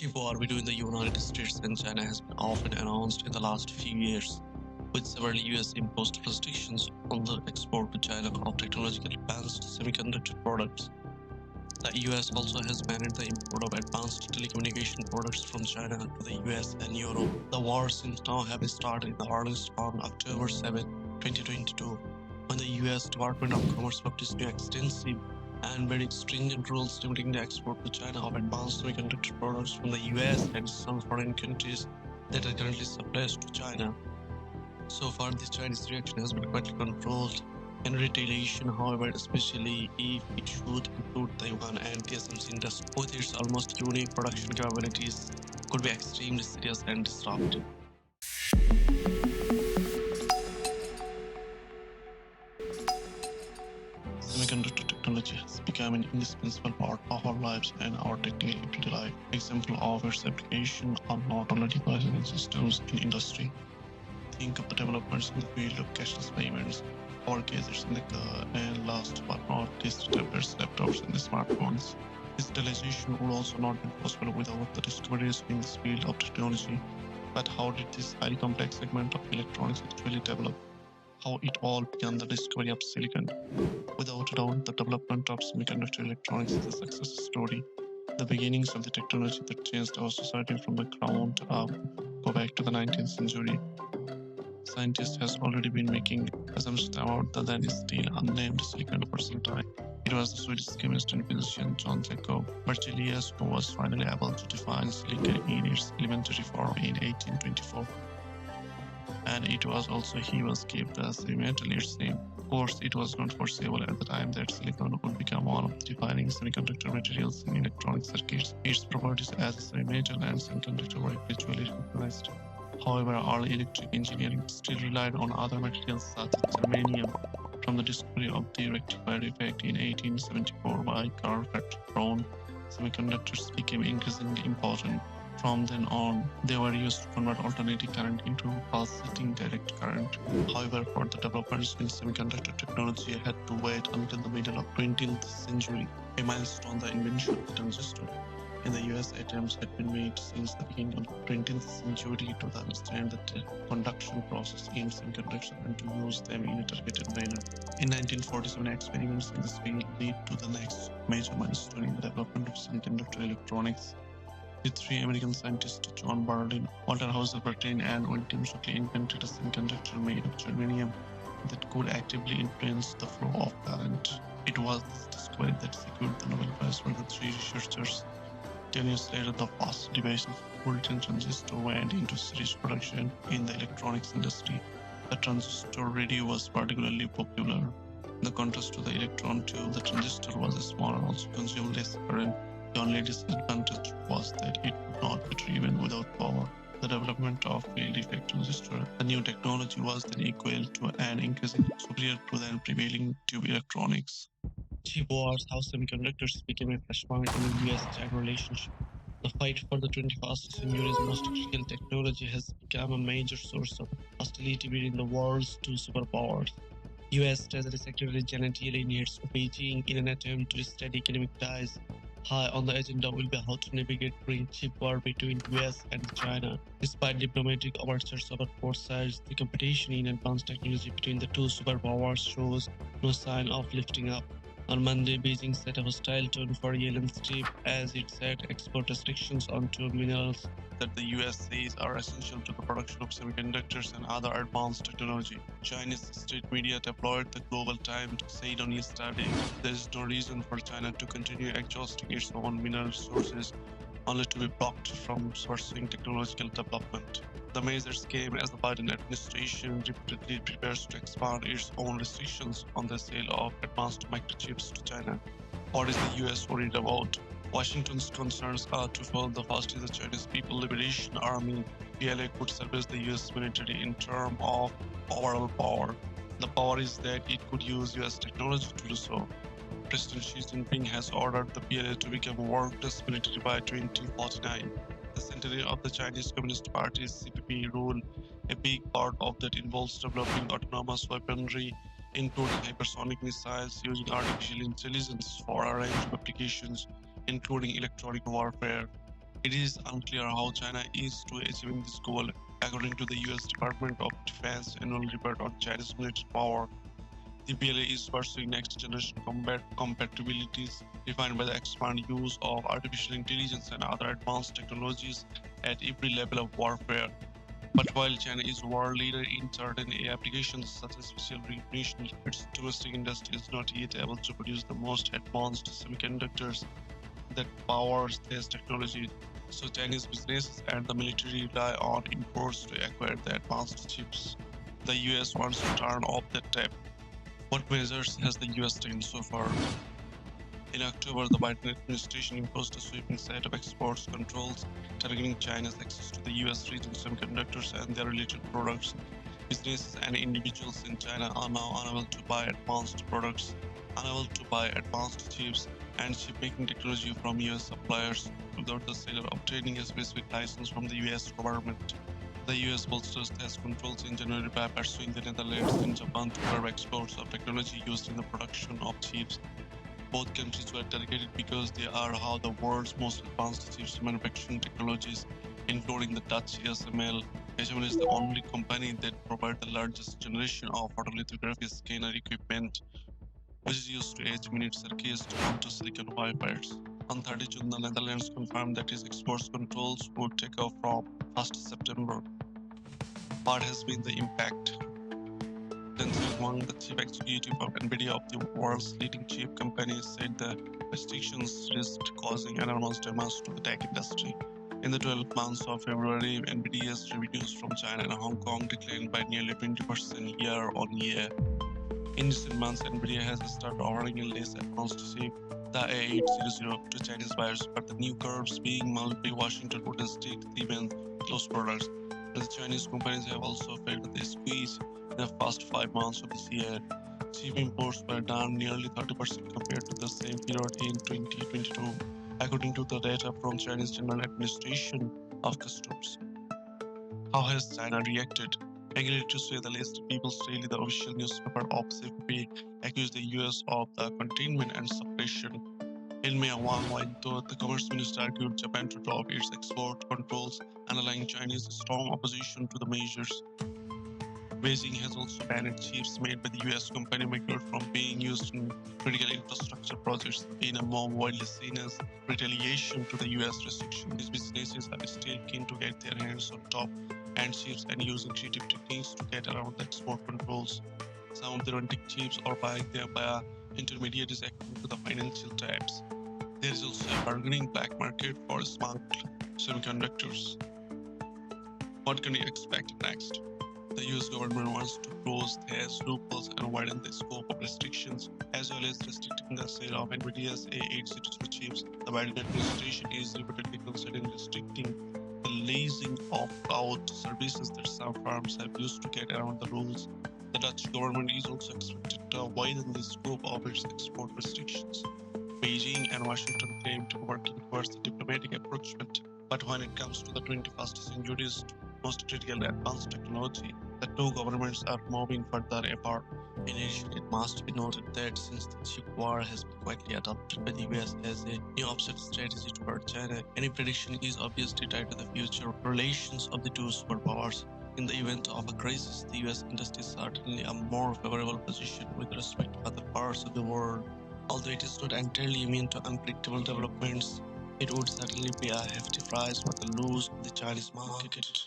Chip war between the United States and China has been often announced in the last few years, with several US imposed restrictions on the export to China of technologically advanced semiconductor products. The US also has banned the import of advanced telecommunication products from China to the US and Europe. The war seems now have started in earnest on October 7, 2022, when the US Department of Commerce published new extensive and very stringent rules limiting the export to China of advanced semiconductor products from the US and some foreign countries that are currently supplied to China. So far, the Chinese reaction has been quite controlled in retaliation, however, especially if it should include Taiwan and TSMC industry, with its almost unique production capabilities, could be extremely serious and disruptive. Semiconductor technology has become an indispensable part of our lives and our technical everyday life. Examples of its application are not only devices and systems in industry. Think of the developments in the field of cashless payments, power gadgets in the car, and last but not least, tablets, laptops, and the smartphones. Digitalization would also not be possible without the discoveries in this field of technology. But how did this highly complex segment of electronics actually develop? How it all began the discovery of silicon. Without a doubt, the development of semiconductor electronics is a success story. The beginnings of the technology that changed our society from the ground up go back to the 19th century. Scientists has already been making assumptions about the then still unnamed silicon for some time. It was the Swedish chemist and physician John Jacob Berzelius who was finally able to define silicon in its elementary form in 1824. And it was also he was gave the metal its name. Of course, it was not foreseeable at the time that silicon would become one of the defining semiconductor materials in electronic circuits. Its properties as a semi-metal and semiconductor were gradually recognized. However, early electric engineering still relied on other materials such as germanium. From the discovery of the rectifier effect in 1874 by Carl Friedrich Braun, semiconductors became increasingly important. From then on, they were used to convert alternating current into pulsating direct current. However, for the developers in semiconductor technology had to wait until the middle of 20th century, a milestone, the invention of the transistor. In the US, attempts had been made since the beginning of the 20th century to understand the conduction process in semiconductors and to use them in a targeted manner. In 1947, experiments in this field led to the next major milestone in the development of semiconductor electronics. The three American scientists, John Berlin, Walter Hauser-Bertin, and William Shockley, invented a semiconductor made of germanium that could actively influence the flow of current. It was this discovery that secured the Nobel Prize for the three researchers. 10 years later, the first device of Fulton transistor went into series production in the electronics industry. The transistor radio was particularly popular. In contrast to the electron tube, the transistor was small and also consumed less current. The only disadvantage was that it could not be driven without power. The development of field effect transistor, the new technology, was then equal to and increasingly superior to the prevailing tube electronics. Chip wars, how semiconductors became a flashpoint in the US-China relationship. The fight for the 21st century's most critical technology has become a major source of hostility between the world's two superpowers. US Treasury Secretary Janet Yellen heads Beijing in an attempt to steady economic ties. High on the agenda will be how to navigate the chip war between US and China. Despite diplomatic overtures about both sides, the competition in advanced technology between the two superpowers shows no sign of lifting up. On Monday, Beijing set a hostile tone for Yellen's trip as it set export restrictions on two minerals that the US says are essential to the production of semiconductors and other advanced technology. Chinese state media deployed the Global Times said on yesterday there is no reason for China to continue exhausting its own mineral resources only to be blocked from pursuing technological development. The measures came as the Biden administration repeatedly prepares to expand its own restrictions on the sale of advanced microchips to China. What is the US worried about? Washington's concerns are twofold. The first is the Chinese People Liberation Army. PLA could service the US military in terms of overall power. The power is that it could use US technology to do so. President Xi Jinping has ordered the PLA to become a world-class military by 2049. The centenary of the Chinese Communist Party's CPP rule, a big part of that involves developing autonomous weaponry, including hypersonic missiles using artificial intelligence for a range of applications, including electronic warfare. It is unclear how China is to achieving this goal. According to the US Department of Defense annual report on Chinese military power, the PLA is pursuing next generation combat compatibilities defined by the expanded use of artificial intelligence and other advanced technologies at every level of warfare. But while China is world leader in certain AI applications such as facial recognition, its domestic industry is not yet able to produce the most advanced semiconductors that powers this technology. So Chinese businesses and the military rely on imports to acquire the advanced chips. The US wants to turn off that tap. What measures has the US taken so far? In October, the Biden administration imposed a sweeping set of exports controls targeting China's access to the US region semiconductors and their related products. Businesses and individuals in China are now unable to buy advanced products, unable to buy advanced chips and chip-making technology from US suppliers without the seller obtaining a specific license from the US government. The US bolsters these controls in January by pursuing the Netherlands and Japan to curb exports of technology used in the production of chips. Both countries were targeted because they are how the world's most advanced chips manufacturing technologies, including the Dutch ASML. ASML is the only company that provides the largest generation of photolithography scanner equipment, which is used to etch minute circuits onto silicon wafers. On 30 June, the Netherlands confirmed that its export controls would take off from 1st September. What has been the impact? Jensen Huang, the chief executive of NVIDIA, of the world's leading chip company, said the restrictions risked causing enormous damage to the tech industry. In the 12 months of February, NVIDIA's revenues from China and Hong Kong declined by nearly 20% year on year. In recent months, NVIDIA has started offering a less advanced chip, the A800, to Chinese buyers, but the new curbs being mulled by Washington would restrict even those products. The Chinese companies have also felt the squeeze in the first 5 months of this year. Chip imports were down nearly 30% compared to the same period in 2022, according to the data from Chinese General Administration of Customs. How has China reacted? Angry to say the least, People's Daily, the official newspaper of CFP, accused the US of the containment and suppression. In May, Wang Wentao, the commerce minister, argued Japan to drop its export controls, underlying Chinese strong opposition to the measures. Beijing has also banned chips made by the US company maker from being used in critical infrastructure projects in a more widely seen as retaliation to the US restriction. These businesses are still keen to get their hands on top end chips and using creative techniques to get around the export controls. Some of them renting chips or buying them via intermediaries according to the financial types. There is also a bargaining black market for smart semiconductors. What can we expect next? The US government wants to close these loopholes and widen the scope of restrictions, as well as restricting the sale of NVIDIA's A800 chips. The Biden administration is repeatedly considering restricting the leasing of cloud services that some firms have used to get around the rules. The Dutch government is also expected to widen the scope of its export restrictions. Beijing and Washington claim to be working towards the diplomatic approachment, but when it comes to the 21st century's most critical advanced technology, the two governments are moving further apart. In addition, it must be noted that since the chip war has been quietly adopted by the US as a new offset strategy toward China, any prediction is obviously tied to the future relations of the two superpowers. In the event of a crisis, the US industry is certainly a more favorable position with respect to other parts of the world. Although it is not entirely immune to unpredictable developments, it would certainly be a hefty price for the loss of the Chinese market.